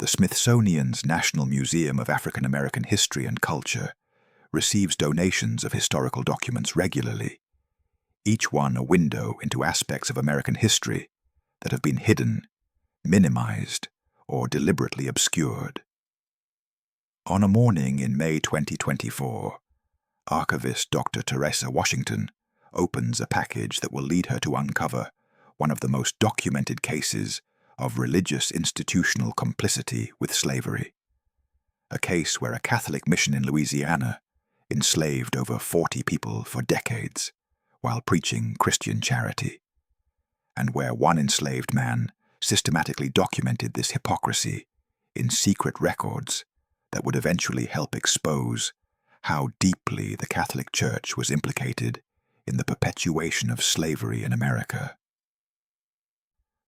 The Smithsonian's National Museum of African American History and Culture receives donations of historical documents regularly, each one a window into aspects of American history that have been hidden, minimized, or deliberately obscured. On a morning in May 2024, archivist Dr. Teresa Washington opens a package that will lead her to uncover one of the most documented cases of religious institutional complicity with slavery. A case where a Catholic mission in Louisiana enslaved over 40 people for decades while preaching Christian charity, and where one enslaved man systematically documented this hypocrisy in secret records that would eventually help expose how deeply the Catholic Church was implicated in the perpetuation of slavery in America.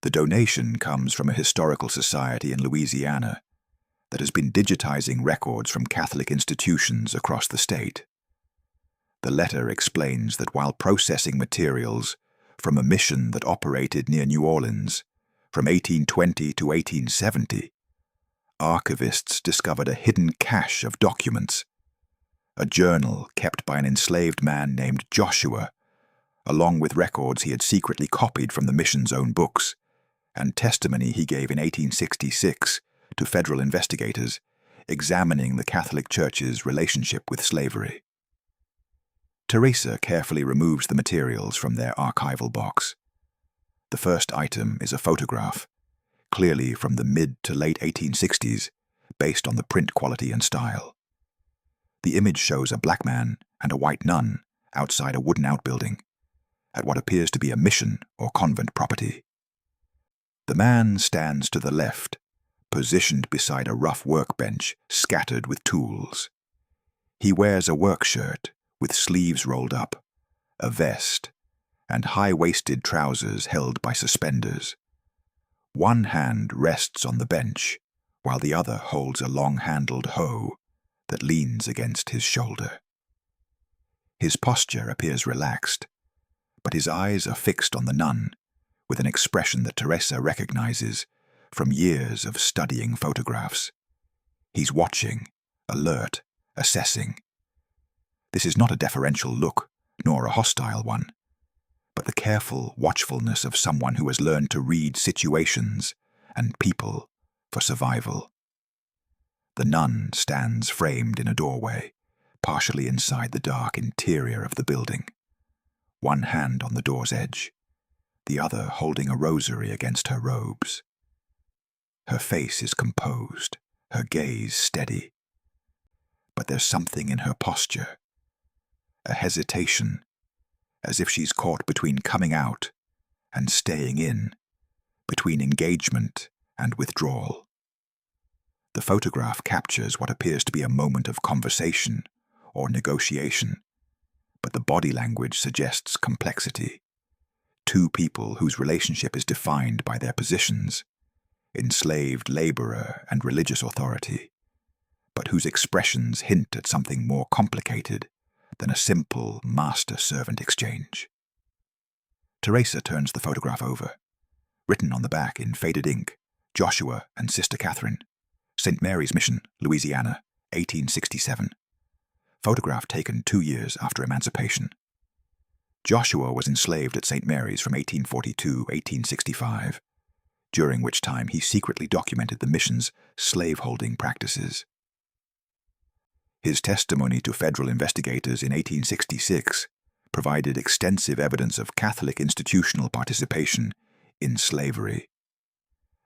The donation comes from a historical society in Louisiana that has been digitizing records from Catholic institutions across the state. The letter explains that while processing materials from a mission that operated near New Orleans from 1820 to 1870, archivists discovered a hidden cache of documents, a journal kept by an enslaved man named Joshua, along with records he had secretly copied from the mission's own books, and testimony he gave in 1866 to federal investigators examining the Catholic Church's relationship with slavery. Teresa carefully removes the materials from their archival box. The first item is a photograph, clearly from the mid to late 1860s, based on the print quality and style. The image shows a black man and a white nun outside a wooden outbuilding, at what appears to be a mission or convent property. The man stands to the left, positioned beside a rough workbench scattered with tools. He wears a work shirt with sleeves rolled up, a vest, and high-waisted trousers held by suspenders. One hand rests on the bench, while the other holds a long-handled hoe that leans against his shoulder. His posture appears relaxed, but his eyes are fixed on the nun, with an expression that Teresa recognizes from years of studying photographs. He's watching, alert, assessing. This is not a deferential look, nor a hostile one, but the careful watchfulness of someone who has learned to read situations and people for survival. The nun stands framed in a doorway, partially inside the dark interior of the building, one hand on the door's edge, the other holding a rosary against her robes. Her face is composed, her gaze steady. But there's something in her posture, a hesitation, as if she's caught between coming out and staying in, between engagement and withdrawal. The photograph captures what appears to be a moment of conversation or negotiation, but the body language suggests complexity. Two people whose relationship is defined by their positions, enslaved laborer and religious authority, but whose expressions hint at something more complicated than a simple master-servant exchange. Teresa turns the photograph over. Written on the back in faded ink, Joshua and Sister Catherine, St. Mary's Mission, Louisiana, 1867. Photograph taken 2 years after emancipation. Joshua was enslaved at St. Mary's from 1842 to 1865, during which time he secretly documented the mission's slaveholding practices. His testimony to federal investigators in 1866 provided extensive evidence of Catholic institutional participation in slavery.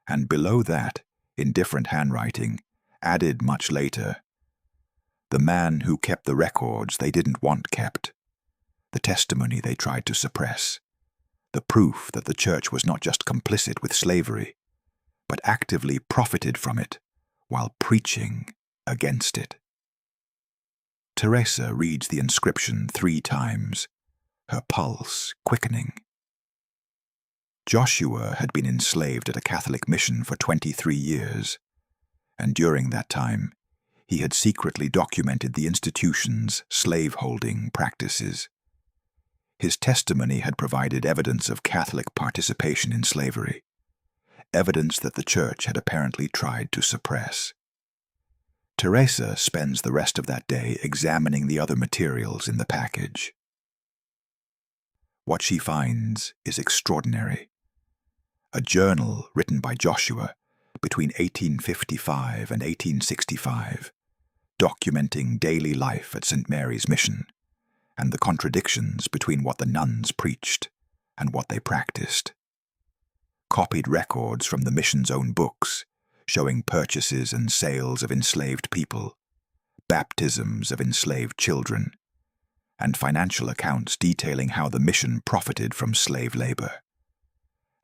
And below that, in different handwriting, added much later, the man who kept the records they didn't want kept, the testimony they tried to suppress, the proof that the church was not just complicit with slavery, but actively profited from it while preaching against it. Teresa reads the inscription 3 times, her pulse quickening. Joshua had been enslaved at a Catholic mission for 23 years, and during that time, he had secretly documented the institution's slaveholding practices. His testimony had provided evidence of Catholic participation in slavery, evidence that the church had apparently tried to suppress. Teresa spends the rest of that day examining the other materials in the package. What she finds is extraordinary. A journal written by Joshua between 1855 and 1865, documenting daily life at St. Mary's Mission and the contradictions between what the nuns preached and what they practiced. Copied records from the mission's own books showing purchases and sales of enslaved people, baptisms of enslaved children, and financial accounts detailing how the mission profited from slave labor.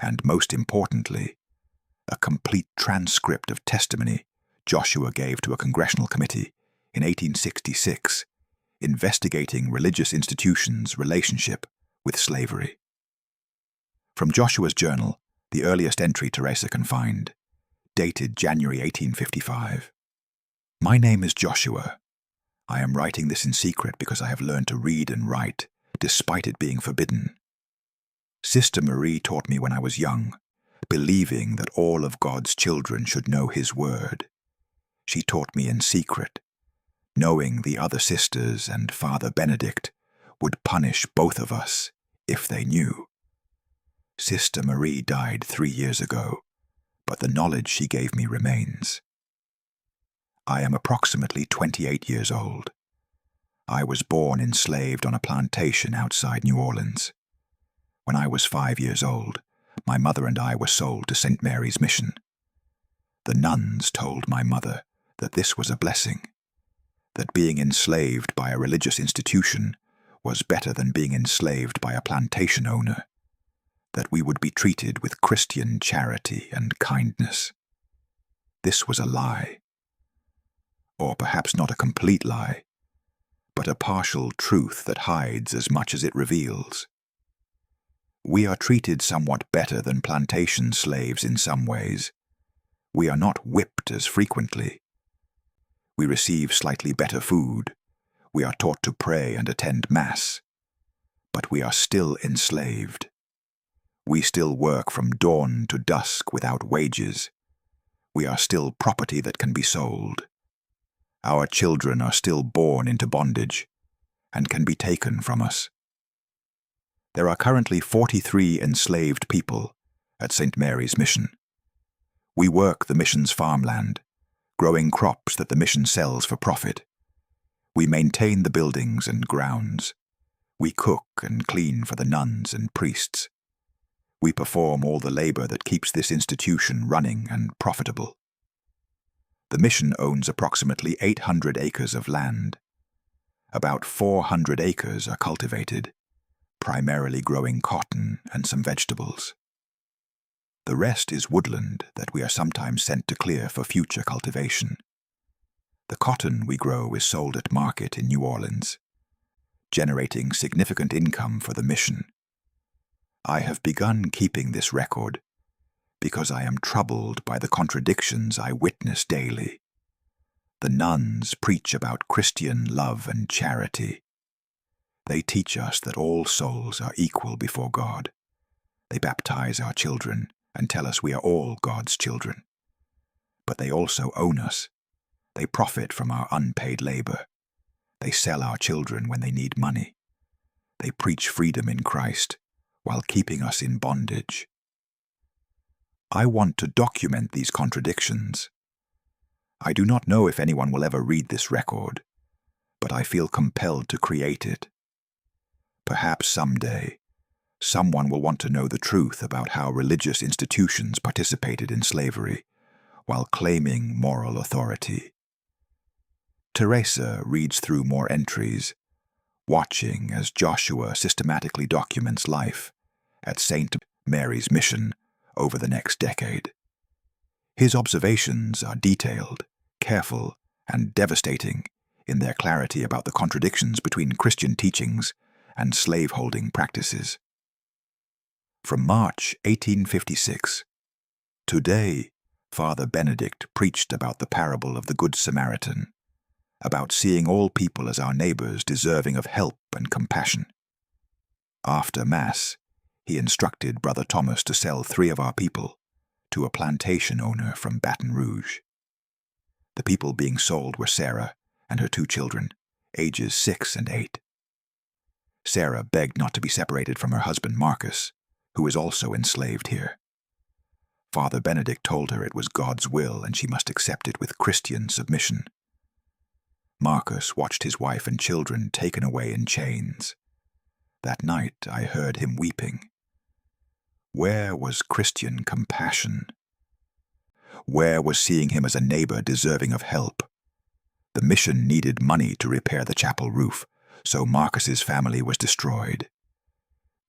And most importantly, a complete transcript of testimony Joshua gave to a congressional committee in 1866, investigating religious institutions' relationship with slavery. From Joshua's journal, the earliest entry Teresa can find, dated January 1855. My name is Joshua. I am writing this in secret because I have learned to read and write, despite it being forbidden. Sister Marie taught me when I was young, believing that all of God's children should know His Word. She taught me in secret, knowing the other sisters and Father Benedict would punish both of us if they knew. Sister Marie died 3 years ago, but the knowledge she gave me remains. I am approximately 28 years old. I was born enslaved on a plantation outside New Orleans. When I was 5 years old, my mother and I were sold to St. Mary's Mission. The nuns told my mother that this was a blessing, that being enslaved by a religious institution was better than being enslaved by a plantation owner, that we would be treated with Christian charity and kindness. This was a lie, or perhaps not a complete lie, but a partial truth that hides as much as it reveals. We are treated somewhat better than plantation slaves in some ways. We are not whipped as frequently. We receive slightly better food. We are taught to pray and attend Mass. But we are still enslaved. We still work from dawn to dusk without wages. We are still property that can be sold. Our children are still born into bondage and can be taken from us. There are currently 43 enslaved people at St. Mary's Mission. We work the mission's farmland, growing crops that the mission sells for profit. We maintain the buildings and grounds. We cook and clean for the nuns and priests. We perform all the labor that keeps this institution running and profitable. The mission owns approximately 800 acres of land. About 400 acres are cultivated, primarily growing cotton and some vegetables. The rest is woodland that we are sometimes sent to clear for future cultivation. The cotton we grow is sold at market in New Orleans, generating significant income for the mission. I have begun keeping this record because I am troubled by the contradictions I witness daily. The nuns preach about Christian love and charity. They teach us that all souls are equal before God. They baptize our children and tell us we are all God's children. But they also own us. They profit from our unpaid labor. They sell our children when they need money. They preach freedom in Christ while keeping us in bondage. I want to document these contradictions. I do not know if anyone will ever read this record, but I feel compelled to create it. Perhaps someday, someone will want to know the truth about how religious institutions participated in slavery while claiming moral authority. Teresa reads through more entries, watching as Joshua systematically documents life at St. Mary's Mission over the next decade. His observations are detailed, careful, and devastating in their clarity about the contradictions between Christian teachings and slave-holding practices. From March 1856, today, Father Benedict preached about the parable of the Good Samaritan, about seeing all people as our neighbors deserving of help and compassion. After Mass, he instructed Brother Thomas to sell 3 of our people, to a plantation owner from Baton Rouge. The people being sold were Sarah and her 2 children, ages 6 and 8. Sarah begged not to be separated from her husband Marcus, who is also enslaved here. Father Benedict told her it was God's will and she must accept it with Christian submission. Marcus watched his wife and children taken away in chains. That night I heard him weeping. Where was Christian compassion? Where was seeing him as a neighbor deserving of help? The mission needed money to repair the chapel roof, so Marcus's family was destroyed.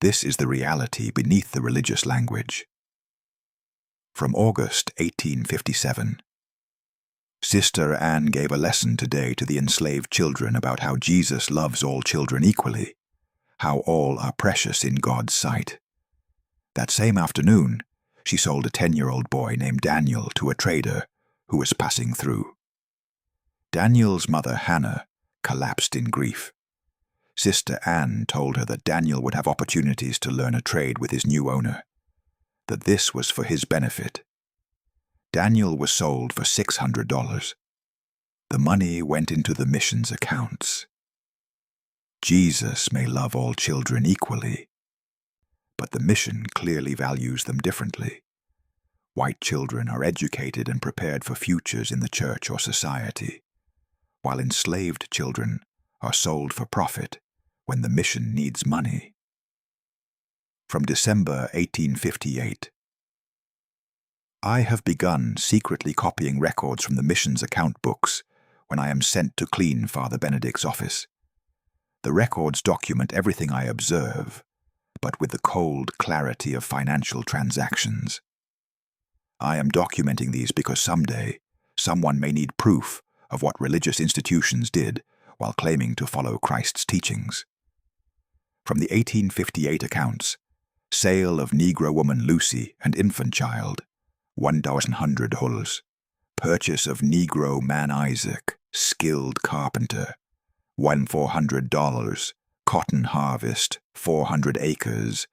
This is the reality beneath the religious language. From August 1857. Sister Anne gave a lesson today to the enslaved children about how Jesus loves all children equally, how all are precious in God's sight. That same afternoon, she sold a 10-year-old boy named Daniel to a trader who was passing through. Daniel's mother, Hannah, collapsed in grief. Sister Anne told her that Daniel would have opportunities to learn a trade with his new owner, that this was for his benefit. Daniel was sold for $600. The money went into the mission's accounts. Jesus may love all children equally, but the mission clearly values them differently. White children are educated and prepared for futures in the church or society, while enslaved children are sold for profit when the mission needs money. From December 1858. I have begun secretly copying records from the mission's account books when I am sent to clean Father Benedict's office. The records document everything I observe, but with the cold clarity of financial transactions. I am documenting these because someday someone may need proof of what religious institutions did while claiming to follow Christ's teachings. From the 1858 accounts, sale of Negro woman Lucy and infant child, $1,100. Purchase of Negro man Isaac, skilled carpenter, $1,400. Cotton harvest, 400 acres.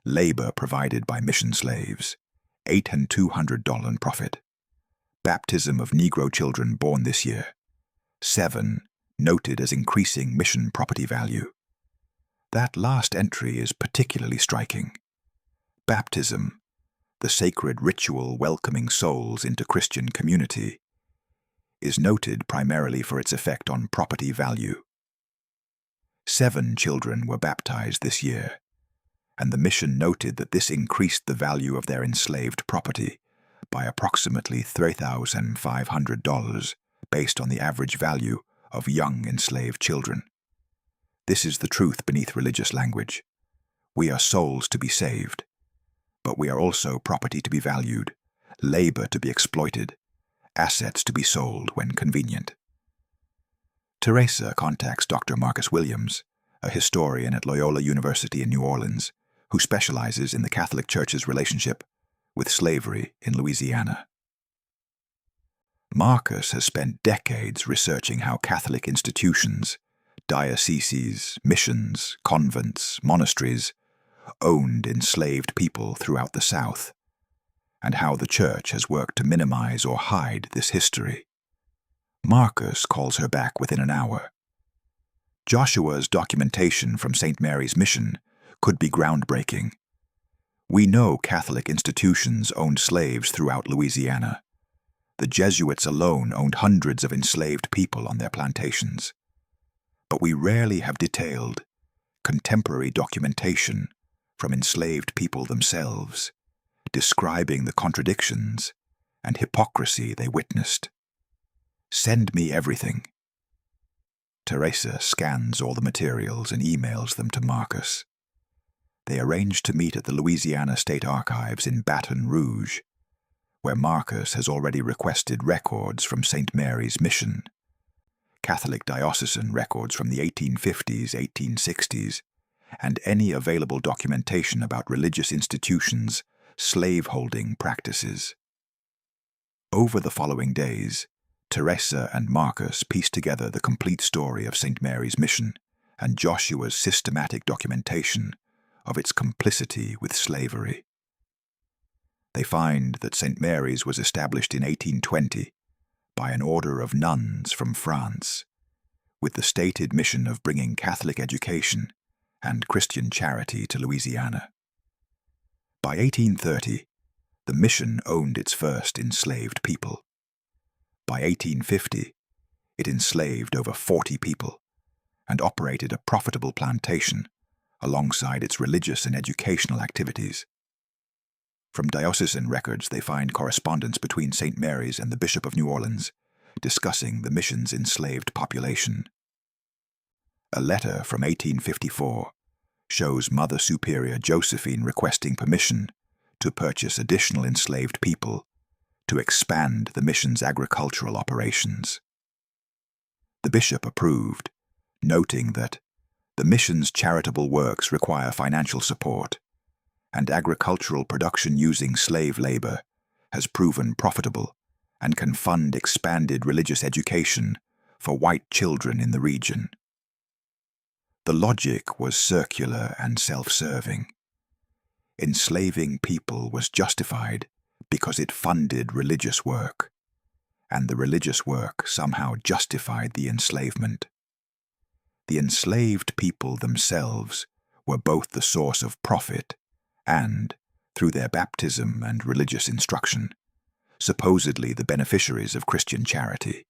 Labor provided by mission slaves, $8,200 in profit. Baptism of Negro children born this year, 7, noted as increasing mission property value. That last entry is particularly striking. Baptism, the sacred ritual welcoming souls into Christian community, is noted primarily for its effect on property value. 7 children were baptized this year, and the mission noted that this increased the value of their enslaved property by approximately $3,500 based on the average value of young enslaved children. This is the truth beneath religious language. We are souls to be saved, but we are also property to be valued, labor to be exploited, assets to be sold when convenient. Teresa contacts Dr. Marcus Williams, a historian at Loyola University in New Orleans, who specializes in the Catholic Church's relationship with slavery in Louisiana. Marcus has spent decades researching how Catholic institutions, dioceses, missions, convents, monasteries, owned enslaved people throughout the South, and how the Church has worked to minimize or hide this history. Marcus calls her back within an hour. Joshua's documentation from St. Mary's Mission could be groundbreaking. We know Catholic institutions owned slaves throughout Louisiana. The Jesuits alone owned hundreds of enslaved people on their plantations. But we rarely have detailed, contemporary documentation from enslaved people themselves, describing the contradictions and hypocrisy they witnessed. Send me everything. Teresa scans all the materials and emails them to Marcus. They arrange to meet at the Louisiana State Archives in Baton Rouge, where Marcus has already requested records from St. Mary's Mission, Catholic diocesan records from the 1850s, 1860s, and any available documentation about religious institutions' slaveholding practices. Over the following days, Teresa and Marcus pieced together the complete story of St. Mary's Mission and Joshua's systematic documentation of its complicity with slavery. They find that St. Mary's was established in 1820 by an order of nuns from France, with the stated mission of bringing Catholic education and Christian charity to Louisiana. By 1830, the mission owned its first enslaved people. By 1850, it enslaved over 40 people and operated a profitable plantation alongside its religious and educational activities. From diocesan records, they find correspondence between St. Mary's and the Bishop of New Orleans discussing the mission's enslaved population. A letter from 1854 shows Mother Superior Josephine requesting permission to purchase additional enslaved people to expand the mission's agricultural operations. The bishop approved, noting that the mission's charitable works require financial support, and agricultural production using slave labor has proven profitable and can fund expanded religious education for white children in the region. The logic was circular and self-serving. Enslaving people was justified because it funded religious work, and the religious work somehow justified the enslavement. The enslaved people themselves were both the source of profit and, through their baptism and religious instruction, supposedly the beneficiaries of Christian charity,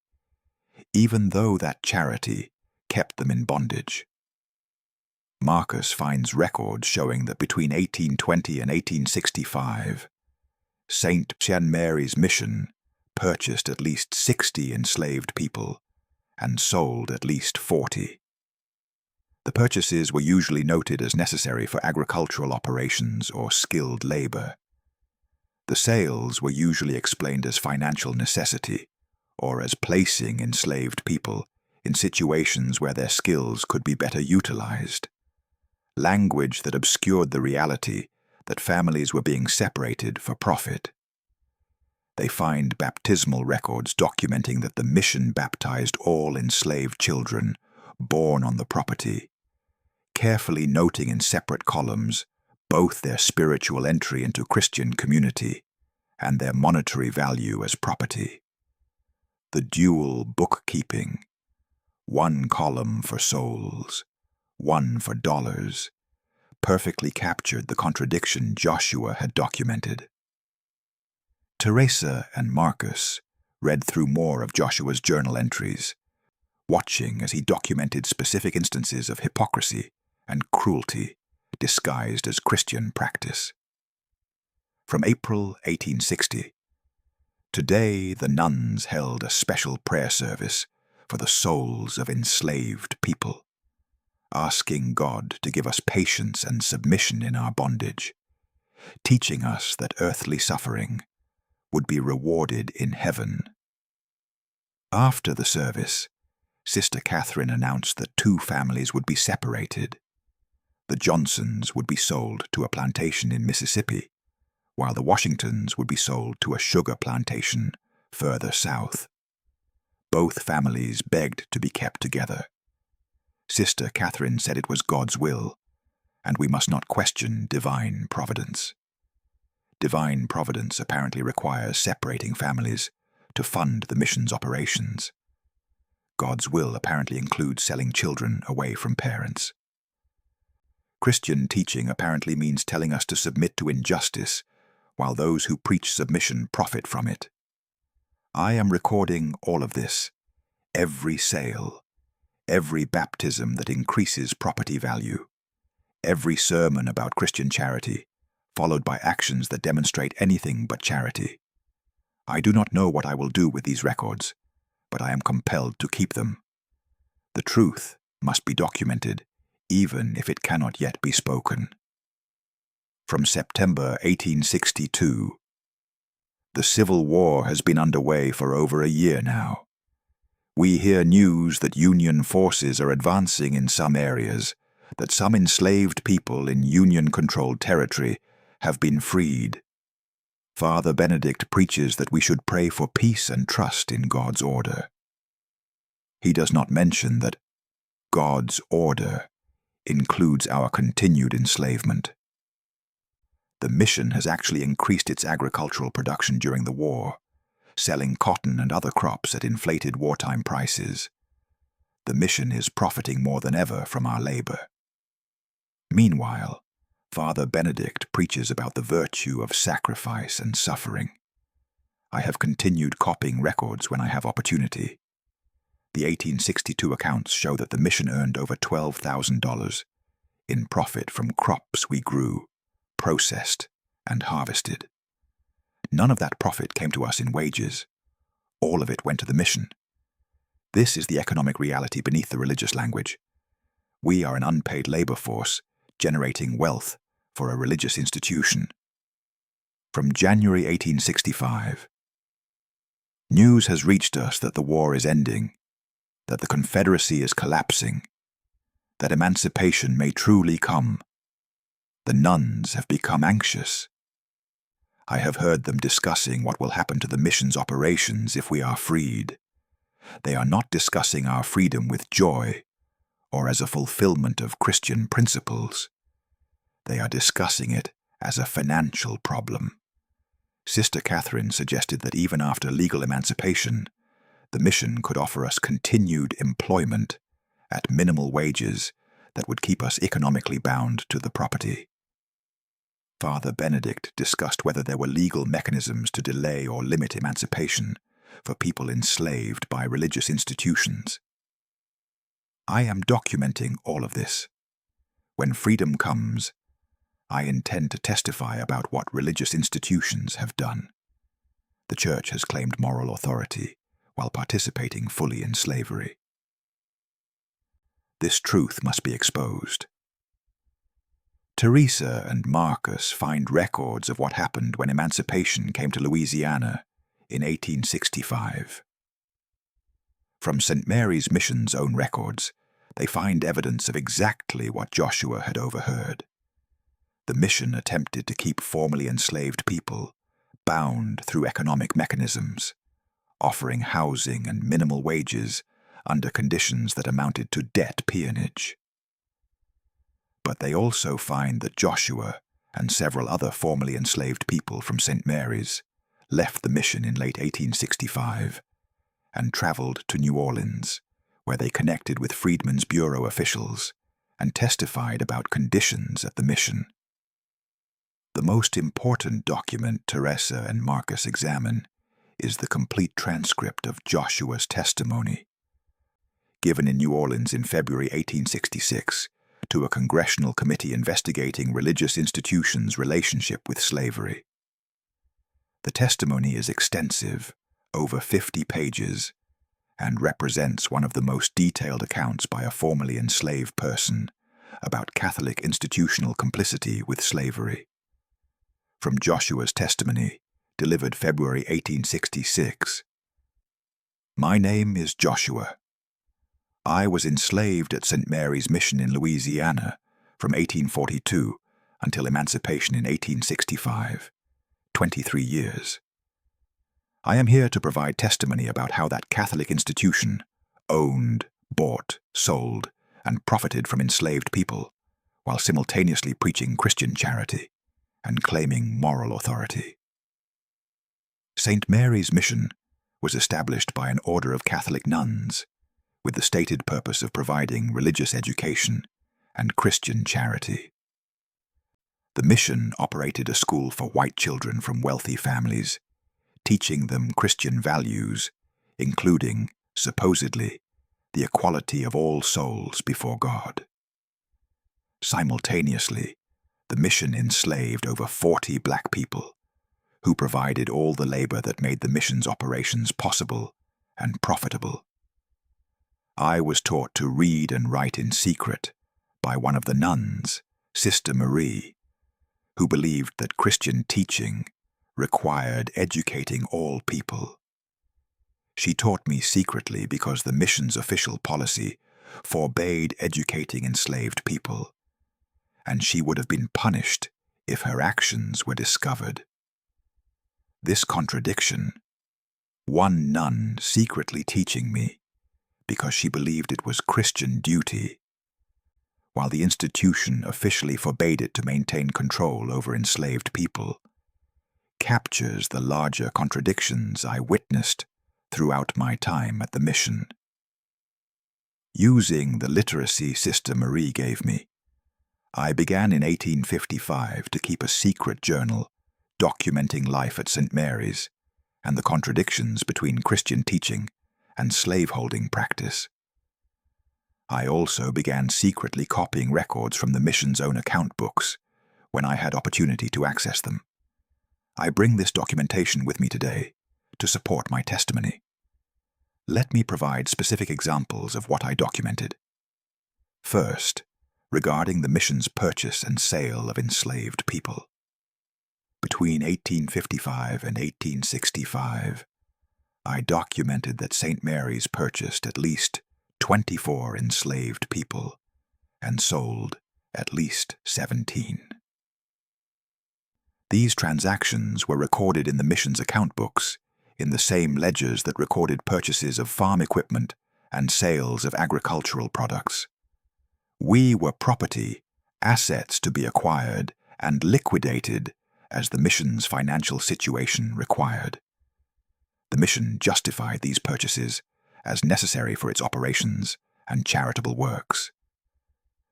even though that charity kept them in bondage. Marcus finds records showing that between 1820 and 1865, St. Mary's mission purchased at least 60 enslaved people and sold at least 40. The purchases were usually noted as necessary for agricultural operations or skilled labor. The sales were usually explained as financial necessity or as placing enslaved people in situations where their skills could be better utilized. Language that obscured the reality that families were being separated for profit. They find baptismal records documenting that the mission baptized all enslaved children born on the property, carefully noting in separate columns both their spiritual entry into Christian community and their monetary value as property. The dual bookkeeping, one column for souls, one for dollars, perfectly captured the contradiction Joshua had documented. Teresa and Marcus read through more of Joshua's journal entries, watching as he documented specific instances of hypocrisy and cruelty disguised as Christian practice. From April 1860, today the nuns held a special prayer service for the souls of enslaved people, asking God to give us patience and submission in our bondage, teaching us that earthly suffering would be rewarded in heaven. After the service, Sister Catherine announced that two families would be separated. The Johnsons would be sold to a plantation in Mississippi, while the Washingtons would be sold to a sugar plantation further south. Both families begged to be kept together. Sister Catherine said it was God's will, and we must not question divine providence. Divine providence apparently requires separating families to fund the mission's operations. God's will apparently includes selling children away from parents. Christian teaching apparently means telling us to submit to injustice, while those who preach submission profit from it. I am recording all of this, every sale, every baptism that increases property value, every sermon about Christian charity, followed by actions that demonstrate anything but charity. I do not know what I will do with these records, but I am compelled to keep them. The truth must be documented, even if it cannot yet be spoken. From September 1862, the Civil War has been underway for over a year now. We hear news that Union forces are advancing in some areas, that some enslaved people in Union-controlled territory have been freed. Father Benedict preaches that we should pray for peace and trust in God's order. He does not mention that God's order includes our continued enslavement. The mission has actually increased its agricultural production during the war, selling cotton and other crops at inflated wartime prices. The mission is profiting more than ever from our labor. Meanwhile, Father Benedict preaches about the virtue of sacrifice and suffering. I have continued copying records when I have opportunity. The 1862 accounts show that the mission earned over $12,000 in profit from crops we grew, processed, and harvested. None of that profit came to us in wages. All of it went to the mission. This is the economic reality beneath the religious language. We are an unpaid labor force generating wealth for a religious institution. From January 1865, news has reached us that the war is ending, that the Confederacy is collapsing, that emancipation may truly come. The nuns have become anxious. I have heard them discussing what will happen to the mission's operations if we are freed. They are not discussing our freedom with joy or as a fulfillment of Christian principles. They are discussing it as a financial problem. Sister Catherine suggested that even after legal emancipation, the mission could offer us continued employment at minimal wages that would keep us economically bound to the property. Father Benedict discussed whether there were legal mechanisms to delay or limit emancipation for people enslaved by religious institutions. I am documenting all of this. When freedom comes, I intend to testify about what religious institutions have done. The Church has claimed moral authority while participating fully in slavery. This truth must be exposed. Teresa and Marcus find records of what happened when emancipation came to Louisiana in 1865. From St. Mary's Mission's own records, they find evidence of exactly what Joshua had overheard. The mission attempted to keep formerly enslaved people bound through economic mechanisms, offering housing and minimal wages under conditions that amounted to debt peonage. But they also find that Joshua and several other formerly enslaved people from St. Mary's left the mission in late 1865 and traveled to New Orleans, where they connected with Freedmen's Bureau officials and testified about conditions at the mission. The most important document Teresa and Marcus examine is the complete transcript of Joshua's testimony, given in New Orleans in February 1866 to a congressional committee investigating religious institutions' relationship with slavery. The testimony is extensive, over 50 pages, and represents one of the most detailed accounts by a formerly enslaved person about Catholic institutional complicity with slavery. From Joshua's testimony, delivered February 1866. My name is Joshua. I was enslaved at St. Mary's Mission in Louisiana from 1842 until emancipation in 1865, 23 years. I am here to provide testimony about how that Catholic institution owned, bought, sold, and profited from enslaved people, while simultaneously preaching Christian charity and claiming moral authority. St. Mary's Mission was established by an order of Catholic nuns with the stated purpose of providing religious education and Christian charity. The mission operated a school for white children from wealthy families, teaching them Christian values, including, supposedly, the equality of all souls before God. Simultaneously, the mission enslaved over 40 black people, who provided all the labor that made the mission's operations possible and profitable. I was taught to read and write in secret by one of the nuns, Sister Marie, who believed that Christian teaching required educating all people. She taught me secretly because the mission's official policy forbade educating enslaved people, and she would have been punished if her actions were discovered. This contradiction, one nun secretly teaching me because she believed it was Christian duty, while the institution officially forbade it to maintain control over enslaved people, captures the larger contradictions I witnessed throughout my time at the mission. Using the literacy Sister Marie gave me, I began in 1855 to keep a secret journal documenting life at St. Mary's and the contradictions between Christian teaching and slaveholding practice. I also began secretly copying records from the mission's own account books when I had opportunity to access them. I bring this documentation with me today to support my testimony. Let me provide specific examples of what I documented. First, regarding the mission's purchase and sale of enslaved people. Between 1855 and 1865, I documented that St. Mary's purchased at least 24 enslaved people and sold at least 17. These transactions were recorded in the mission's account books, in the same ledgers that recorded purchases of farm equipment and sales of agricultural products. We were property, assets to be acquired and liquidated as the mission's financial situation required. The mission justified these purchases as necessary for its operations and charitable works.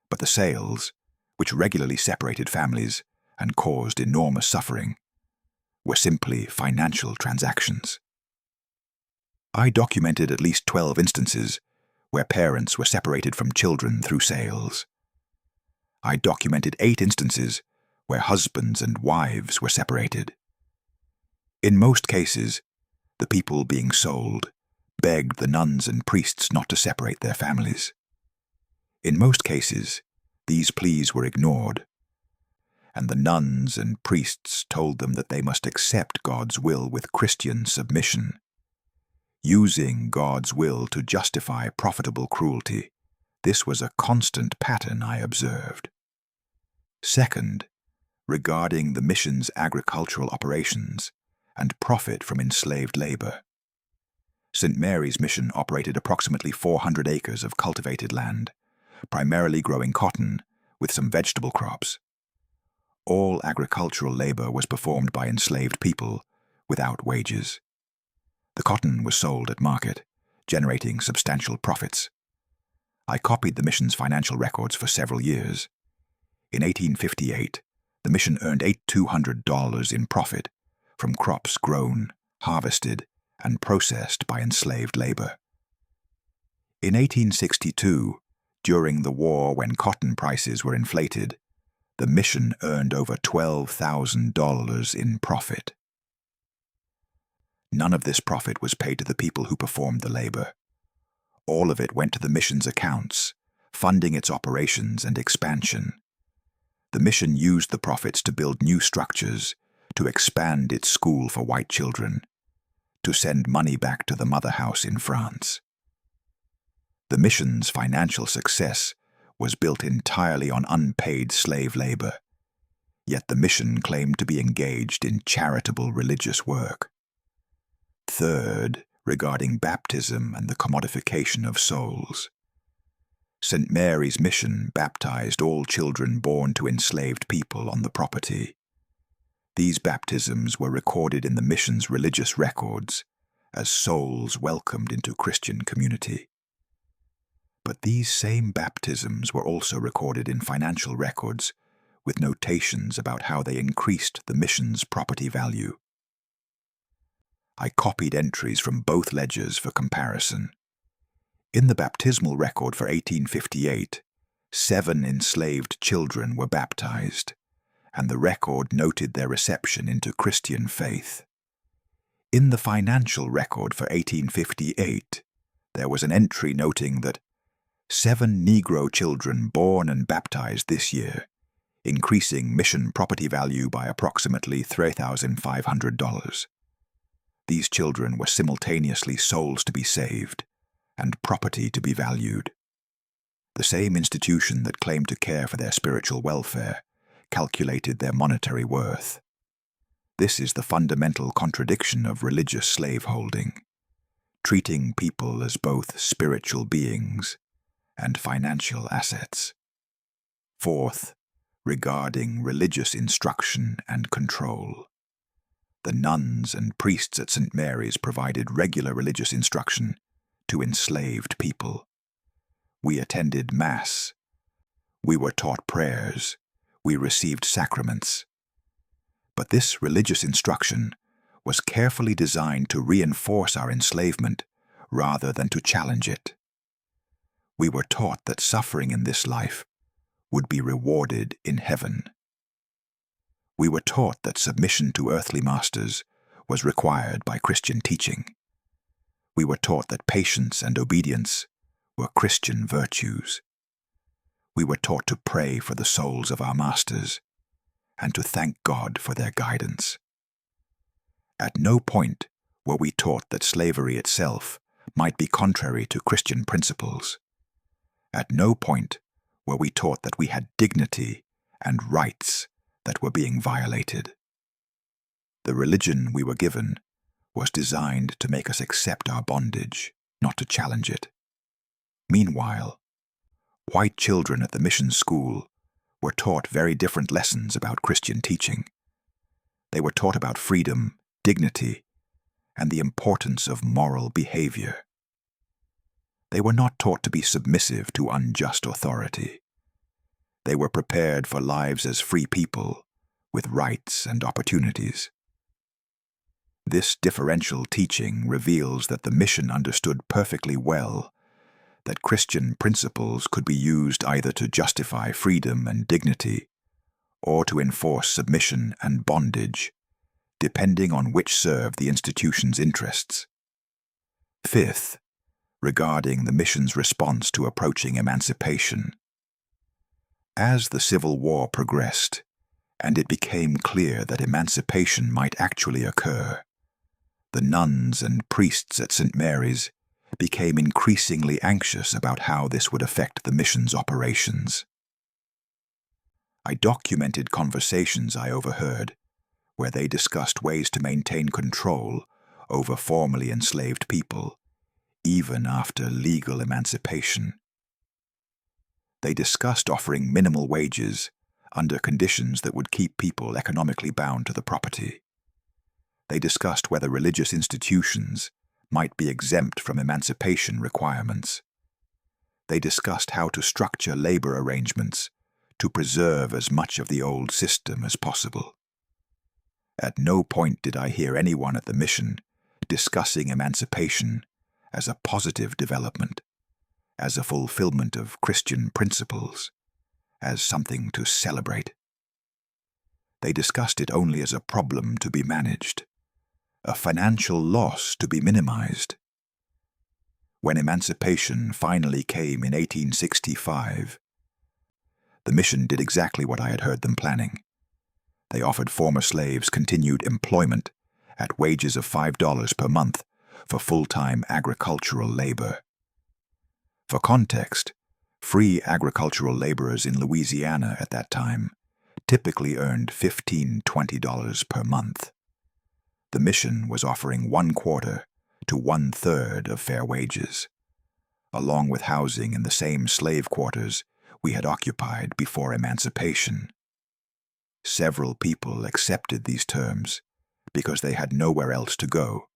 But the sales, which regularly separated families and caused enormous suffering, were simply financial transactions. I documented at least 12 instances where parents were separated from children through sales. I documented 8 instances where husbands and wives were separated. In most cases, the people being sold begged the nuns and priests not to separate their families. In most cases, these pleas were ignored, and the nuns and priests told them that they must accept God's will with Christian submission. Using God's will to justify profitable cruelty, this was a constant pattern I observed. Second, regarding the mission's agricultural operations and profit from enslaved labor. St. Mary's mission operated approximately 400 acres of cultivated land, primarily growing cotton with some vegetable crops. All agricultural labor was performed by enslaved people without wages. The cotton was sold at market, generating substantial profits. I copied the mission's financial records for several years. In 1858, the mission earned $8,200 in profit from crops grown, harvested, and processed by enslaved labor. In 1862, during the war when cotton prices were inflated, the mission earned over $12,000 in profit. None of this profit was paid to the people who performed the labor. All of it went to the mission's accounts, funding its operations and expansion. The mission used the profits to build new structures, to expand its school for white children, to send money back to the mother house in France. The mission's financial success was built entirely on unpaid slave labor, yet the mission claimed to be engaged in charitable religious work. Third, regarding baptism and the commodification of souls. St. Mary's mission baptized all children born to enslaved people on the property. These baptisms were recorded in the mission's religious records as souls welcomed into Christian community. But these same baptisms were also recorded in financial records with notations about how they increased the mission's property value. I copied entries from both ledgers for comparison. In the baptismal record for 1858, 7 enslaved children were baptized, and the record noted their reception into Christian faith. In the financial record for 1858, there was an entry noting that 7 Negro children born and baptized this year, increasing mission property value by approximately $3,500. These children were simultaneously souls to be saved and property to be valued. The same institution that claimed to care for their spiritual welfare calculated their monetary worth. This is the fundamental contradiction of religious slaveholding, treating people as both spiritual beings and financial assets. Fourth, regarding religious instruction and control. The nuns and priests at St. Mary's provided regular religious instruction to enslaved people. We attended Mass. We were taught prayers. We received sacraments. But this religious instruction was carefully designed to reinforce our enslavement rather than to challenge it. We were taught that suffering in this life would be rewarded in heaven. We were taught that submission to earthly masters was required by Christian teaching. We were taught that patience and obedience were Christian virtues. We were taught to pray for the souls of our masters and to thank God for their guidance. At no point were we taught that slavery itself might be contrary to Christian principles. At no point were we taught that we had dignity and rights that were being violated. The religion we were given was designed to make us accept our bondage, not to challenge it. Meanwhile, white children at the mission school were taught very different lessons about Christian teaching. They were taught about freedom, dignity, and the importance of moral behavior. They were not taught to be submissive to unjust authority. They were prepared for lives as free people with rights and opportunities. This differential teaching reveals that the mission understood perfectly well that Christian principles could be used either to justify freedom and dignity or to enforce submission and bondage, depending on which served the institution's interests. Fifth, regarding the mission's response to approaching emancipation. As the Civil War progressed, and it became clear that emancipation might actually occur, the nuns and priests at St. Mary's became increasingly anxious about how this would affect the mission's operations. I documented conversations I overheard where they discussed ways to maintain control over formerly enslaved people, even after legal emancipation. They discussed offering minimal wages under conditions that would keep people economically bound to the property. They discussed whether religious institutions might be exempt from emancipation requirements. They discussed how to structure labor arrangements to preserve as much of the old system as possible. At no point did I hear anyone at the mission discussing emancipation as a positive development, as a fulfillment of Christian principles, as something to celebrate. They discussed it only as a problem to be managed, a financial loss to be minimized. When emancipation finally came in 1865, the mission did exactly what I had heard them planning. They offered former slaves continued employment at wages of $5 per month for full-time agricultural labor. For context, free agricultural laborers in Louisiana at that time typically earned $15–20 per month. The mission was offering 1/4 to 1/3 of fair wages, along with housing in the same slave quarters we had occupied before emancipation. Several people accepted these terms because they had nowhere else to go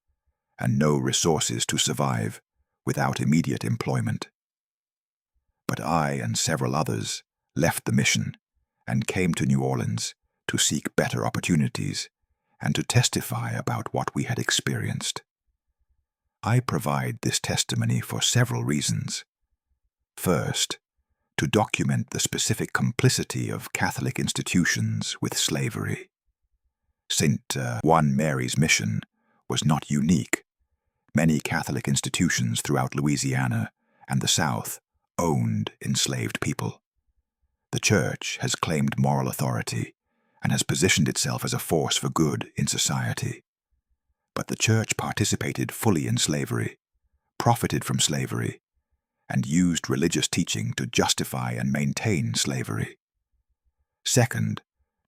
and no resources to survive without immediate employment. But I and several others left the mission and came to New Orleans to seek better opportunities and to testify about what we had experienced. I provide this testimony for several reasons. First, to document the specific complicity of Catholic institutions with slavery. St. Mary's mission was not unique. Many Catholic institutions throughout Louisiana and the South owned enslaved people. The Church has claimed moral authority and has positioned itself as a force for good in society. But the Church participated fully in slavery, profited from slavery, and used religious teaching to justify and maintain slavery. Second,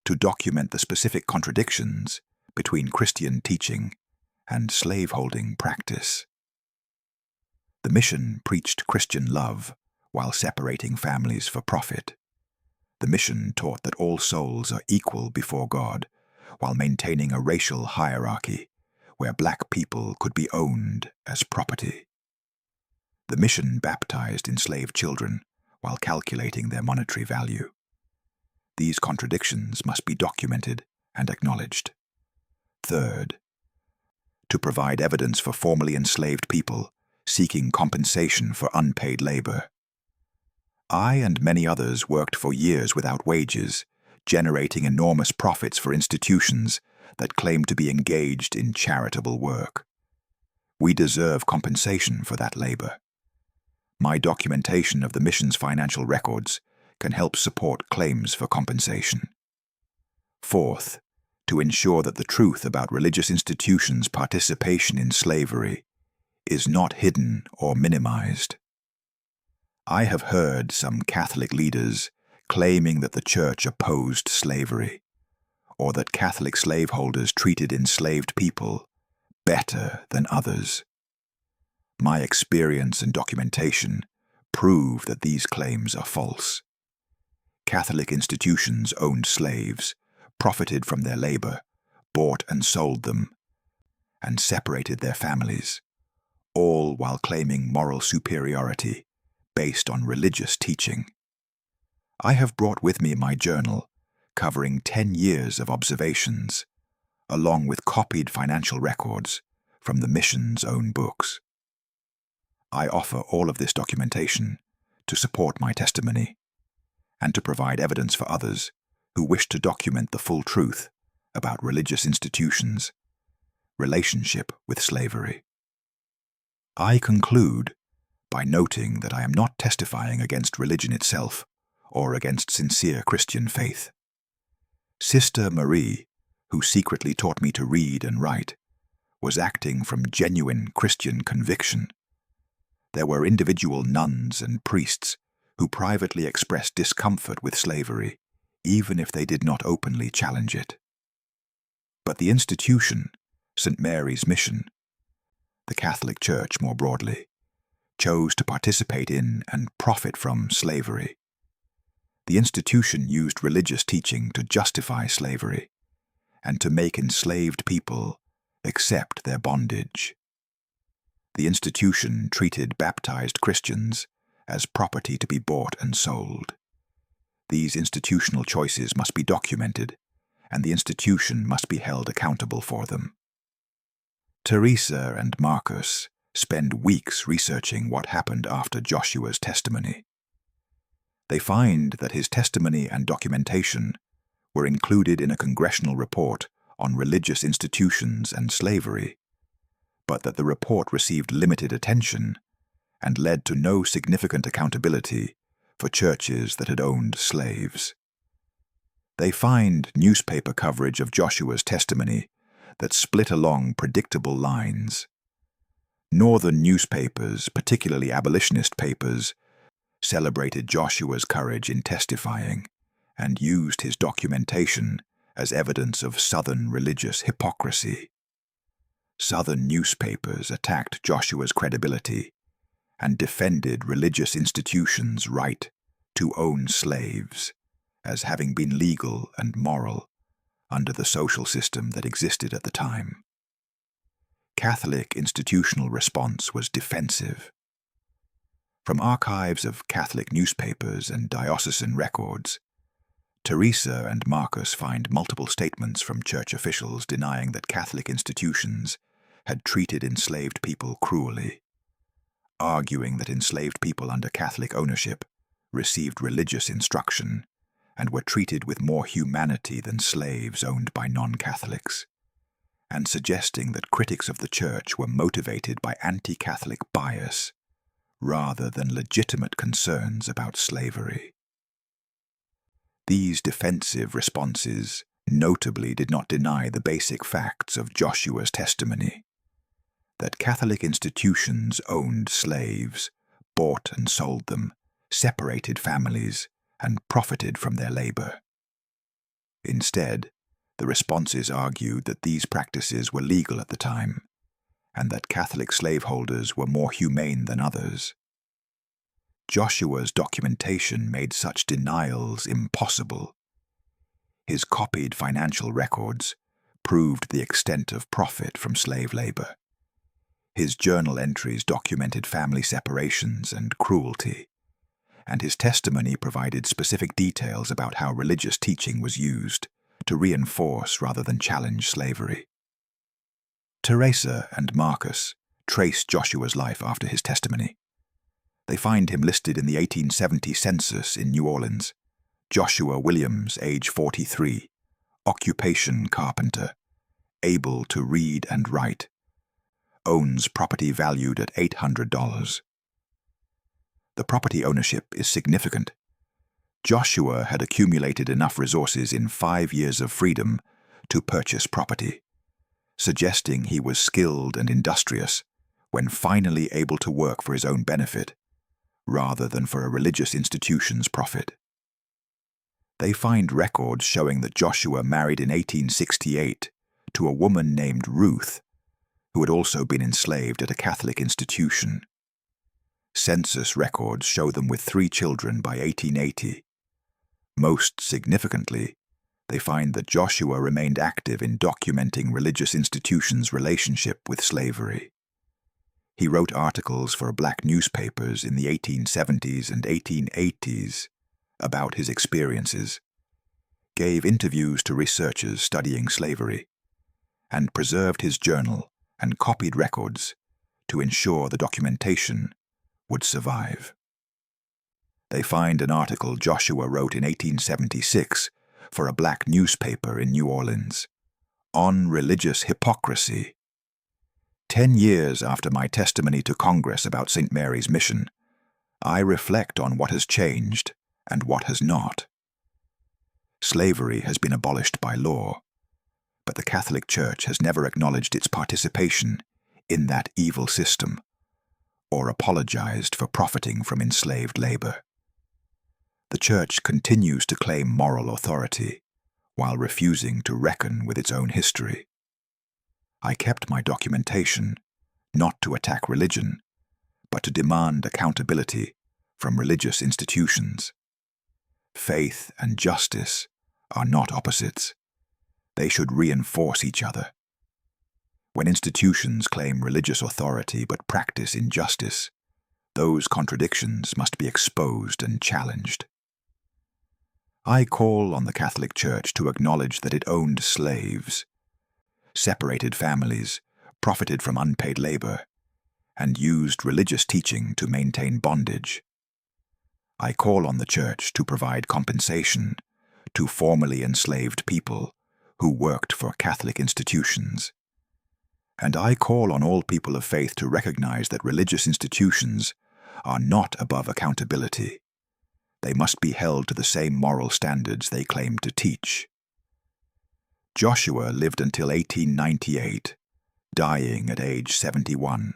to document the specific contradictions between Christian teaching and slaveholding practice. The mission preached Christian love while separating families for profit. The mission taught that all souls are equal before God, while maintaining a racial hierarchy where black people could be owned as property. The mission baptized enslaved children while calculating their monetary value. These contradictions must be documented and acknowledged. Third, to provide evidence for formerly enslaved people seeking compensation for unpaid labor. I and many others worked for years without wages, generating enormous profits for institutions that claimed to be engaged in charitable work. We deserve compensation for that labor. My documentation of the mission's financial records can help support claims for compensation. Fourth, to ensure that the truth about religious institutions' participation in slavery is not hidden or minimized. I have heard some Catholic leaders claiming that the Church opposed slavery, or that Catholic slaveholders treated enslaved people better than others. My experience and documentation prove that these claims are false. Catholic institutions owned slaves, profited from their labor, bought and sold them, and separated their families, all while claiming moral superiority based on religious teaching. I have brought with me my journal covering 10 years of observations, along with copied financial records from the mission's own books. I offer all of this documentation to support my testimony and to provide evidence for others who wish to document the full truth about religious institutions' relationship with slavery. I conclude by noting that I am not testifying against religion itself or against sincere Christian faith. Sister Marie, who secretly taught me to read and write, was acting from genuine Christian conviction. There were individual nuns and priests who privately expressed discomfort with slavery, even if they did not openly challenge it. But the institution, St. Mary's Mission, the Catholic Church more broadly, chose to participate in and profit from slavery. The institution used religious teaching to justify slavery and to make enslaved people accept their bondage. The institution treated baptized Christians as property to be bought and sold. These institutional choices must be documented, and the institution must be held accountable for them. Teresa and Marcus spend weeks researching what happened after Joshua's testimony. They find that his testimony and documentation were included in a congressional report on religious institutions and slavery, but that the report received limited attention and led to no significant accountability for churches that had owned slaves. They find newspaper coverage of Joshua's testimony that split along predictable lines. Northern newspapers, particularly abolitionist papers, celebrated Joshua's courage in testifying and used his documentation as evidence of Southern religious hypocrisy. Southern newspapers attacked Joshua's credibility and defended religious institutions' right to own slaves as having been legal and moral under the social system that existed at the time. Catholic institutional response was defensive. From archives of Catholic newspapers and diocesan records, Teresa and Marcus find multiple statements from church officials denying that Catholic institutions had treated enslaved people cruelly, arguing that enslaved people under Catholic ownership received religious instruction and were treated with more humanity than slaves owned by non-Catholics, and suggesting that critics of the Church were motivated by anti-Catholic bias rather than legitimate concerns about slavery. These defensive responses notably did not deny the basic facts of Joshua's testimony, that Catholic institutions owned slaves, bought and sold them, separated families, and profited from their labor. Instead, the responses argued that these practices were legal at the time, and that Catholic slaveholders were more humane than others. Joshua's documentation made such denials impossible. His copied financial records proved the extent of profit from slave labor. His journal entries documented family separations and cruelty, and his testimony provided specific details about how religious teaching was used to reinforce rather than challenge slavery. Teresa and Marcus trace Joshua's life after his testimony. They find him listed in the 1870 census in New Orleans. Joshua Williams, age 43, occupation carpenter, able to read and write, owns property valued at $800. The property ownership is significant. Joshua had accumulated enough resources in 5 years of freedom to purchase property, suggesting he was skilled and industrious when finally able to work for his own benefit, rather than for a religious institution's profit. They find records showing that Joshua married in 1868 to a woman named Ruth, who had also been enslaved at a Catholic institution. Census records show them with 3 children by 1880. Most significantly, they find that Joshua remained active in documenting religious institutions' relationship with slavery. He wrote articles for black newspapers in the 1870s and 1880s about his experiences, gave interviews to researchers studying slavery, and preserved his journal and copied records to ensure the documentation would survive. They find an article Joshua wrote in 1876 for a black newspaper in New Orleans on religious hypocrisy. 10 years after my testimony to Congress about St. Mary's mission, I reflect on what has changed and what has not. Slavery has been abolished by law, but the Catholic Church has never acknowledged its participation in that evil system or apologized for profiting from enslaved labor. The Church continues to claim moral authority while refusing to reckon with its own history. I kept my documentation not to attack religion, but to demand accountability from religious institutions. Faith and justice are not opposites. They should reinforce each other. When institutions claim religious authority but practice injustice, those contradictions must be exposed and challenged. I call on the Catholic Church to acknowledge that it owned slaves, separated families, profited from unpaid labor, and used religious teaching to maintain bondage. I call on the Church to provide compensation to formerly enslaved people who worked for Catholic institutions. And I call on all people of faith to recognize that religious institutions are not above accountability. They must be held to the same moral standards they claim to teach. Joshua lived until 1898, dying at age 71.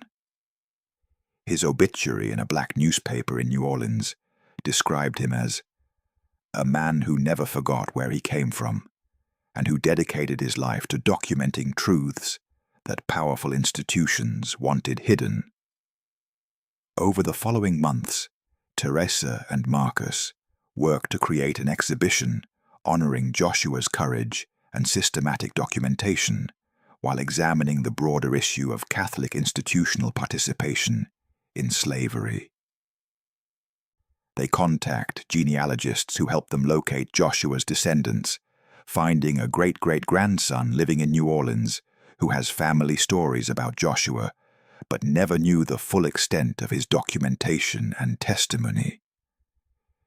His obituary in a black newspaper in New Orleans described him as a man who never forgot where he came from and who dedicated his life to documenting truths that powerful institutions wanted hidden. Over the following months, Teresa and Marcus worked to create an exhibition honoring Joshua's courage and systematic documentation while examining the broader issue of Catholic institutional participation in slavery. They contact genealogists who help them locate Joshua's descendants, finding a great-great-grandson living in New Orleans who has family stories about Joshua, but never knew the full extent of his documentation and testimony.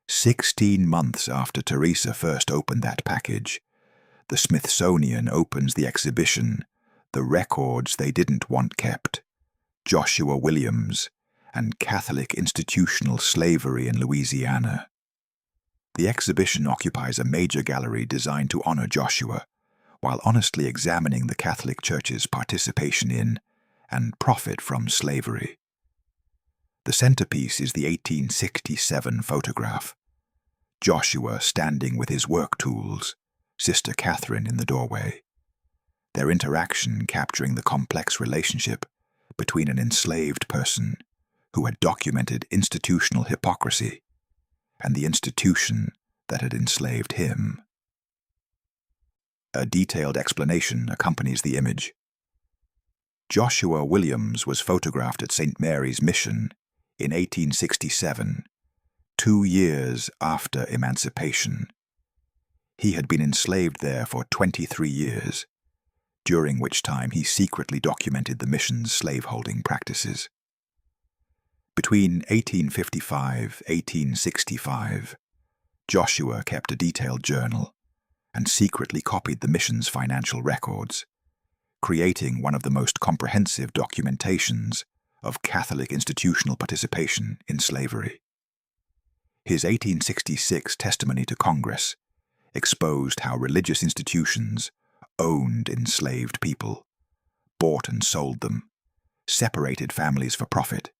16 months after Teresa first opened that package, the Smithsonian opens the exhibition, The Records They Didn't Want Kept, Joshua Williams, and Catholic Institutional Slavery in Louisiana. The exhibition occupies a major gallery designed to honor Joshua, while honestly examining the Catholic Church's participation in and profit from slavery. The centerpiece is the 1867 photograph. Joshua standing with his work tools, Sister Catherine in the doorway. Their interaction capturing the complex relationship between an enslaved person who had documented institutional hypocrisy and the institution that had enslaved him. A detailed explanation accompanies the image. Joshua Williams was photographed at St. Mary's Mission in 1867, 2 years after Emancipation. He had been enslaved there for 23 years, during which time he secretly documented the mission's slaveholding practices. Between 1855–1865, Joshua kept a detailed journal and secretly copied the mission's financial records, creating one of the most comprehensive documentations of Catholic institutional participation in slavery. His 1866 testimony to Congress exposed how religious institutions owned enslaved people, bought and sold them, separated families for profit,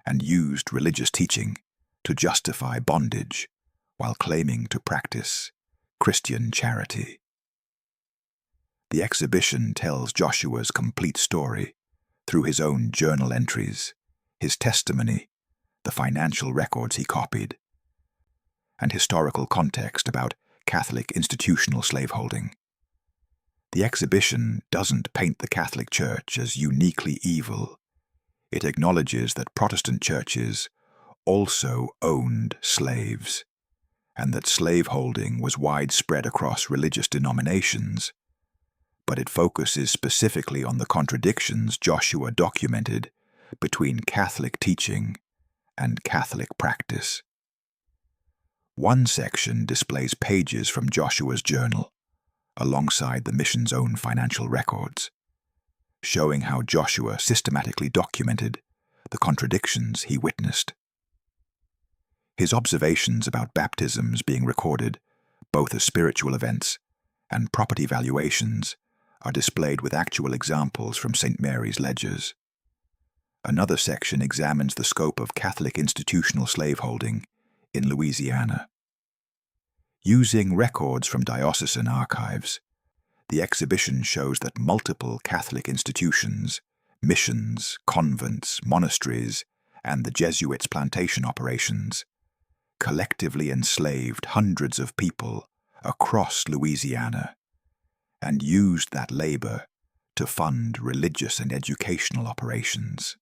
and used religious teaching to justify bondage while claiming to practice Christian charity. The exhibition tells Joshua's complete story through his own journal entries, his testimony, the financial records he copied, and historical context about Catholic institutional slaveholding. The exhibition doesn't paint the Catholic Church as uniquely evil. It acknowledges that Protestant churches also owned slaves, and that slaveholding was widespread across religious denominations, but it focuses specifically on the contradictions Joshua documented between Catholic teaching and Catholic practice. One section displays pages from Joshua's journal, alongside the mission's own financial records, showing how Joshua systematically documented the contradictions he witnessed. His observations about baptisms being recorded, both as spiritual events and property valuations, are displayed with actual examples from St. Mary's ledgers. Another section examines the scope of Catholic institutional slaveholding in Louisiana. Using records from diocesan archives, the exhibition shows that multiple Catholic institutions, missions, convents, monasteries, and the Jesuits' plantation operations collectively enslaved hundreds of people across Louisiana and used that labor to fund religious and educational operations.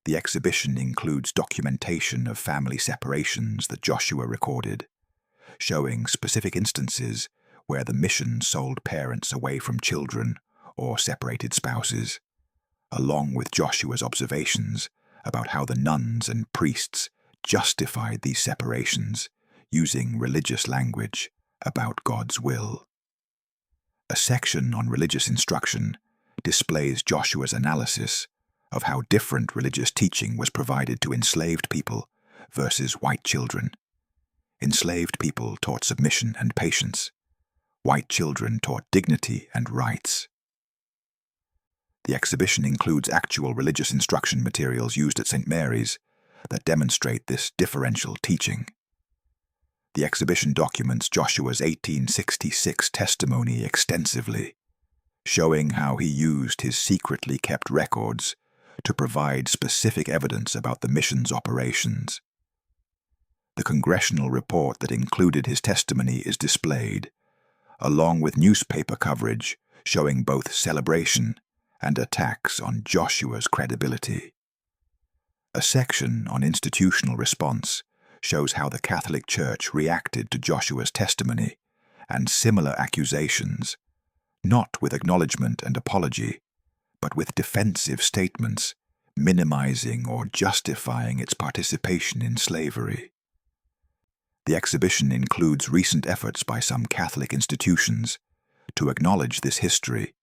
The exhibition includes documentation of family separations that Joshua recorded, showing specific instances where the mission sold parents away from children or separated spouses, along with Joshua's observations about how the nuns and priests justified these separations using religious language about God's will. A section on religious instruction displays Joshua's analysis of how different religious teaching was provided to enslaved people versus white children. Enslaved people taught submission and patience. White children taught dignity and rights. The exhibition includes actual religious instruction materials used at St. Mary's that demonstrate this differential teaching. The exhibition documents Joshua's 1866 testimony extensively, showing how he used his secretly kept records to provide specific evidence about the mission's operations. The congressional report that included his testimony is displayed, along with newspaper coverage showing both celebration and attacks on Joshua's credibility. A section on institutional response shows how the Catholic Church reacted to Joshua's testimony and similar accusations, not with acknowledgement and apology, but with defensive statements minimizing or justifying its participation in slavery. The exhibition includes recent efforts by some Catholic institutions to acknowledge this history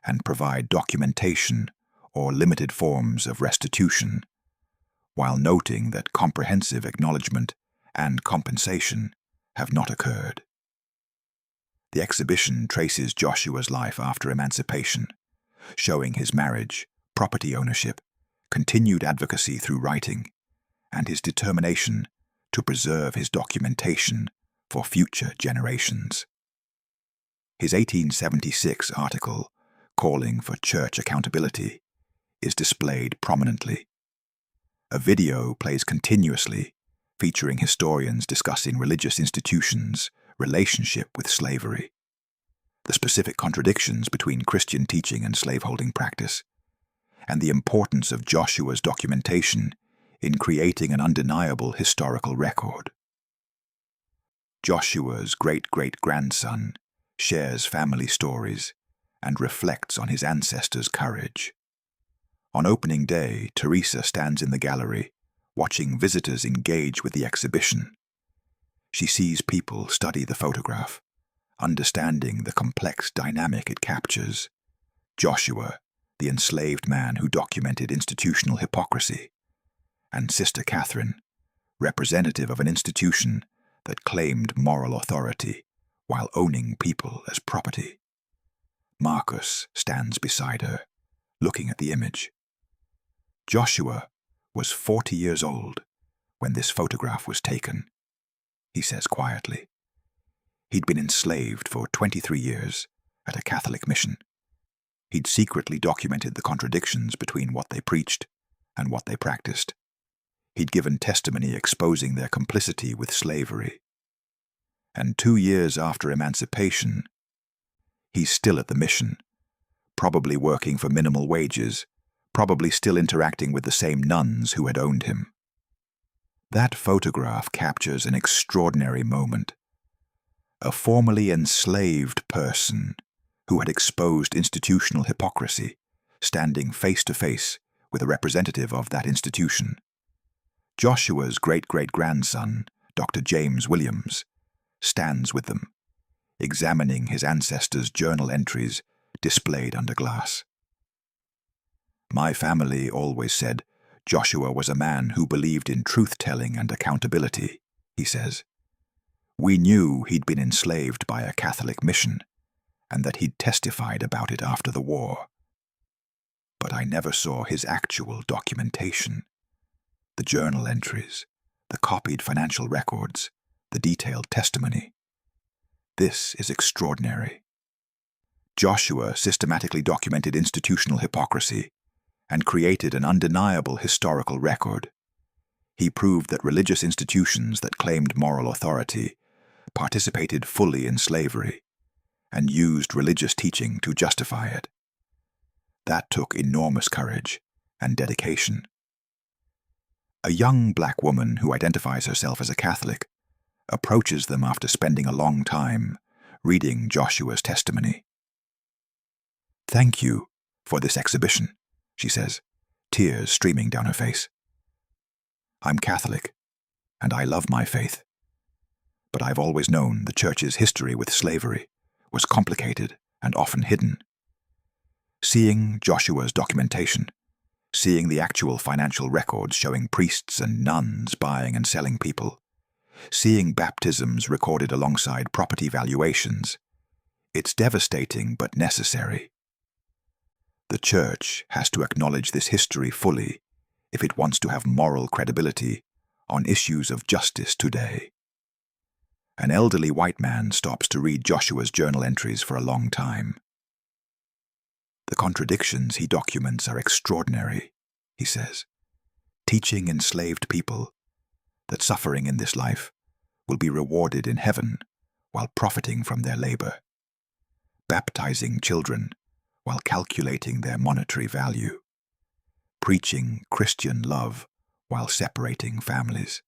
and provide documentation or limited forms of restitution, while noting that comprehensive acknowledgement and compensation have not occurred. The exhibition traces Joshua's life after emancipation, showing his marriage, property ownership, continued advocacy through writing, and his determination to preserve his documentation for future generations. His 1876 article, calling for church accountability, is displayed prominently. A video plays continuously, featuring historians discussing religious institutions' relationship with slavery, the specific contradictions between Christian teaching and slaveholding practice, and the importance of Joshua's documentation in creating an undeniable historical record. Joshua's great-great-grandson shares family stories and reflects on his ancestors' courage. On opening day, Teresa stands in the gallery, watching visitors engage with the exhibition. She sees people study the photograph, understanding the complex dynamic it captures. Joshua, the enslaved man who documented institutional hypocrisy, and Sister Catherine, representative of an institution that claimed moral authority while owning people as property. Marcus stands beside her, looking at the image. Joshua was 40 years old when this photograph was taken, he says quietly. He'd been enslaved for 23 years at a Catholic mission. He'd secretly documented the contradictions between what they preached and what they practiced. He'd given testimony exposing their complicity with slavery. And 2 years after emancipation, he's still at the mission, probably working for minimal wages, probably still interacting with the same nuns who had owned him. That photograph captures an extraordinary moment. A formerly enslaved person who had exposed institutional hypocrisy, standing face to face with a representative of that institution. Joshua's great-great-grandson, Dr. James Williams, stands with them, examining his ancestors' journal entries displayed under glass. My family always said Joshua was a man who believed in truth-telling and accountability, he says. We knew he'd been enslaved by a Catholic mission, and that he'd testified about it after the war. But I never saw his actual documentation. The journal entries, the copied financial records, the detailed testimony. This is extraordinary. Joshua systematically documented institutional hypocrisy and created an undeniable historical record. He proved that religious institutions that claimed moral authority participated fully in slavery and used religious teaching to justify it. That took enormous courage and dedication. A young black woman who identifies herself as a Catholic approaches them after spending a long time reading Joshua's testimony. "Thank you for this exhibition," she says, tears streaming down her face. "I'm Catholic, and I love my faith. But I've always known the Church's history with slavery was complicated and often hidden. Seeing Joshua's documentation, seeing the actual financial records showing priests and nuns buying and selling people, seeing baptisms recorded alongside property valuations, it's devastating but necessary. The Church has to acknowledge this history fully if it wants to have moral credibility on issues of justice today." An elderly white man stops to read Joshua's journal entries for a long time. "The contradictions he documents are extraordinary," he says, "teaching enslaved people that suffering in this life will be rewarded in heaven while profiting from their labor, baptizing children while calculating their monetary value, preaching Christian love while separating families."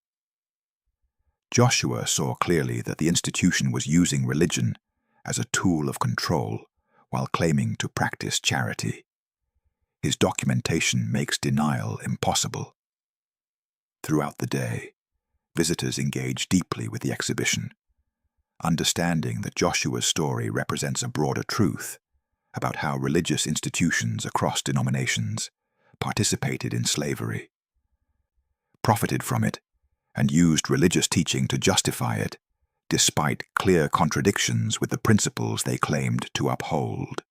Joshua saw clearly that the institution was using religion as a tool of control while claiming to practice charity. His documentation makes denial impossible. Throughout the day, visitors engage deeply with the exhibition, understanding that Joshua's story represents a broader truth about how religious institutions across denominations participated in slavery, profited from it, and used religious teaching to justify it, despite clear contradictions with the principles they claimed to uphold.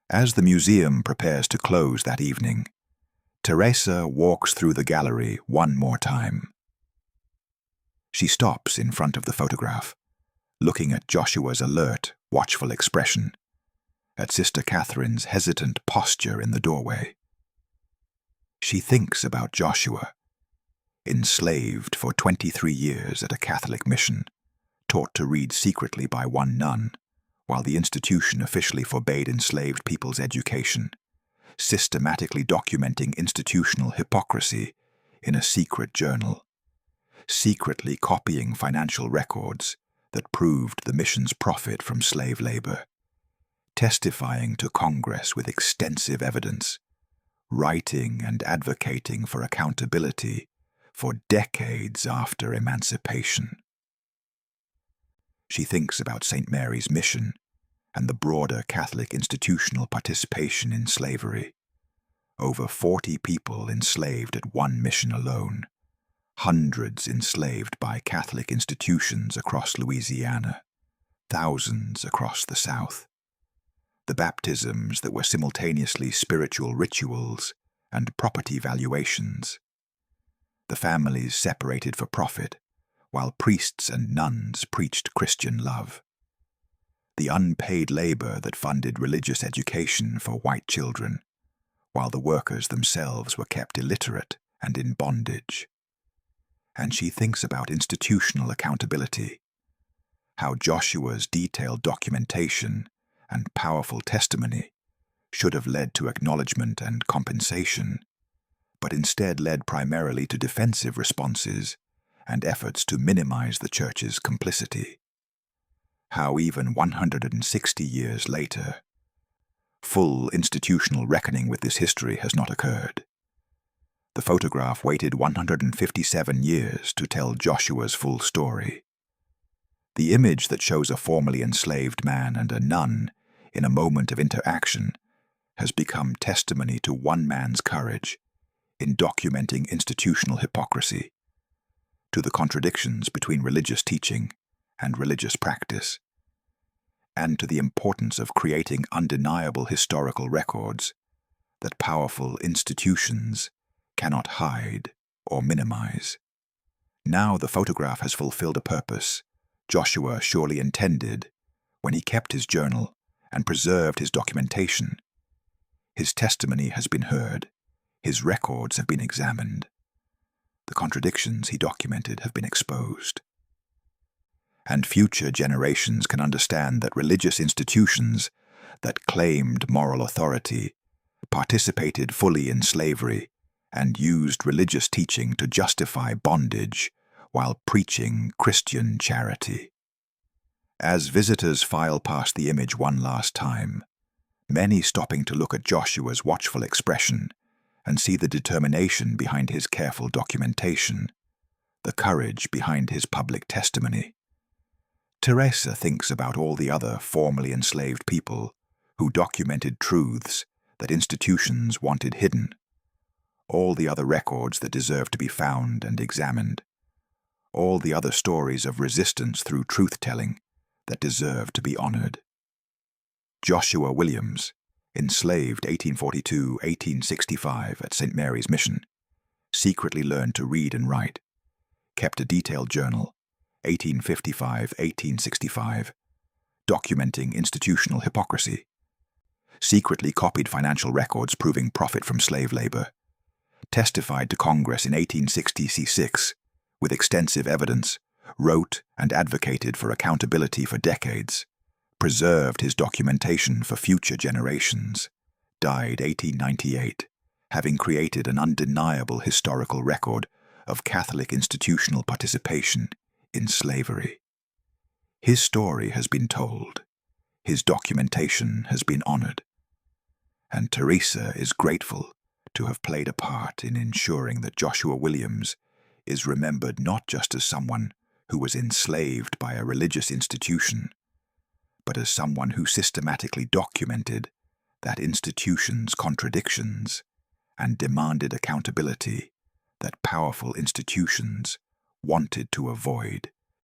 As the museum prepares to close that evening, Teresa walks through the gallery one more time. She stops in front of the photograph, looking at Joshua's alert, watchful expression, at Sister Catherine's hesitant posture in the doorway. She thinks about Joshua, enslaved for 23 years at a Catholic mission, taught to read secretly by one nun, while the institution officially forbade enslaved people's education, systematically documenting institutional hypocrisy in a secret journal, secretly copying financial records that proved the mission's profit from slave labor, testifying to Congress with extensive evidence, writing and advocating for accountability for decades after emancipation. She thinks about St. Mary's mission and the broader Catholic institutional participation in slavery. Over 40 people enslaved at one mission alone, hundreds enslaved by Catholic institutions across Louisiana, thousands across the South. The baptisms that were simultaneously spiritual rituals and property valuations. The families separated for profit, while priests and nuns preached Christian love. The unpaid labor that funded religious education for white children, while the workers themselves were kept illiterate and in bondage. And she thinks about institutional accountability, how Joshua's detailed documentation and powerful testimony should have led to acknowledgement and compensation, but instead led primarily to defensive responses and efforts to minimize the church's complicity. How even 160 years later, full institutional reckoning with this history has not occurred. The photograph waited 157 years to tell Joshua's full story. The image that shows a formerly enslaved man and a nun in a moment of interaction has become testimony to one man's courage in documenting institutional hypocrisy, to the contradictions between religious teaching and religious practice, and to the importance of creating undeniable historical records that powerful institutions cannot hide or minimize. Now the photograph has fulfilled a purpose Joshua surely intended when he kept his journal and preserved his documentation. His testimony has been heard, his records have been examined, the contradictions he documented have been exposed. And future generations can understand that religious institutions that claimed moral authority participated fully in slavery and used religious teaching to justify bondage while preaching Christian charity. As visitors file past the image one last time, many stopping to look at Joshua's watchful expression and see the determination behind his careful documentation, the courage behind his public testimony. Teresa thinks about all the other formerly enslaved people who documented truths that institutions wanted hidden, all the other records that deserve to be found and examined, all the other stories of resistance through truth-telling that deserve to be honored. Joshua Williams, enslaved 1842-1865 at St. Mary's Mission, secretly learned to read and write, kept a detailed journal, 1855-1865, documenting institutional hypocrisy, secretly copied financial records proving profit from slave labor, testified to Congress in 1860 with extensive evidence, wrote and advocated for accountability for decades, preserved his documentation for future generations, died 1898, having created an undeniable historical record of Catholic institutional participation in slavery. His story has been told, his documentation has been honored, and Teresa is grateful to have played a part in ensuring that Joshua Williams is remembered not just as someone who was enslaved by a religious institution, but as someone who systematically documented that institution's contradictions and demanded accountability that powerful institutions wanted to avoid.